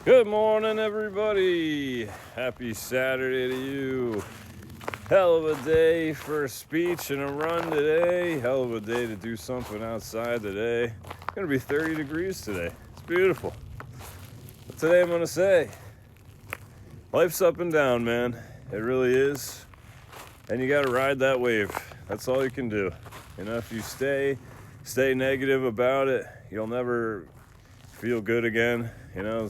Good morning, everybody. Happy Saturday to you. Hell of a day for a speech and a run today. Hell of a day to do something outside today. It's going to be 30 degrees today. It's beautiful. But today I'm going to say, life's up and down, man. It really is. And you got to ride that wave. That's all you can do. If you stay negative about it, you'll never feel good again.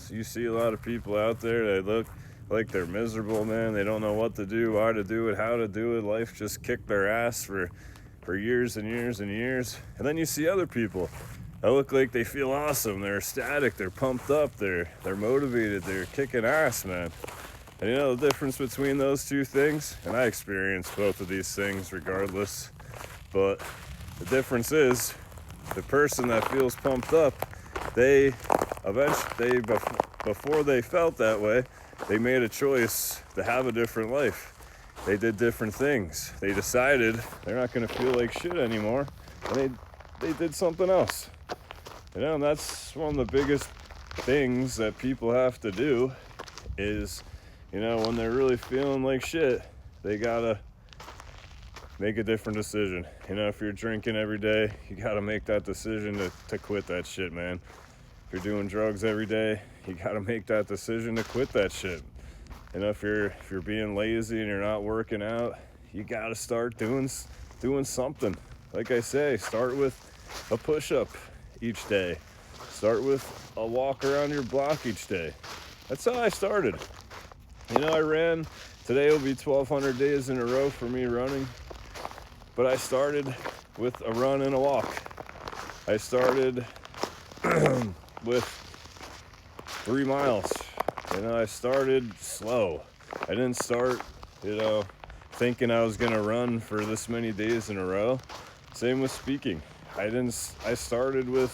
You see a lot of people out there that look like they're miserable, man. They don't know what to do, why to do it, how to do it. Life just kicked their ass for years and years and years. And then you see other people that look like they feel awesome. They're ecstatic, they're pumped up, they're motivated, they're kicking ass, man. And the difference between those two things, and I experience both of these things regardless, but the difference is the person that feels pumped up, before they felt that way, they made a choice to have a different life. They did different things. They decided they're not going to feel like shit anymore, and they did something else. And that's one of the biggest things that people have to do is, when they're really feeling like shit, they gotta make a different decision. If you're drinking every day, you gotta make that decision to quit that shit, man. If you're doing drugs every day, you gotta make that decision to quit that shit. If you're being lazy and you're not working out, you gotta start doing something. Like I say, start with a push-up each day. Start with a walk around your block each day. That's how I started. I ran. Today will be 1,200 days in a row for me running. But I started with a run and a walk. I started with 3 miles. I started slow. I didn't start, thinking I was gonna run for this many days in a row. Same with speaking. I started with,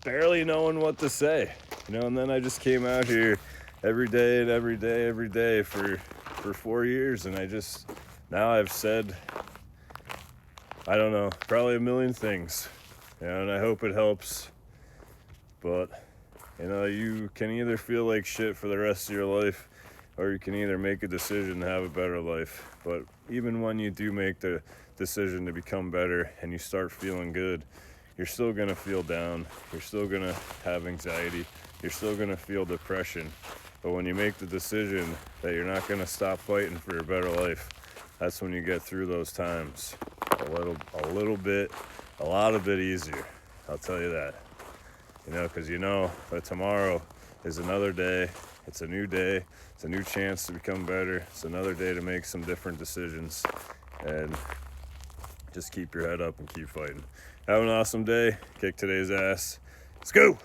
barely knowing what to say. And then I just came out here every day for 4 years, and now I've said, I don't know, probably a million things, and I hope it helps. But you can either feel like shit for the rest of your life, or you can either make a decision to have a better life. But even when you do make the decision to become better and you start feeling good, you're still gonna feel down, you're still gonna have anxiety, you're still gonna feel depression. But when you make the decision that you're not gonna stop fighting for a better life, that's when you get through those times a lot of bit easier. I'll tell you that. Because that tomorrow is another day. It's a new day. It's a new chance to become better. It's another day to make some different decisions. And just keep your head up and keep fighting. Have an awesome day. Kick today's ass. Let's go.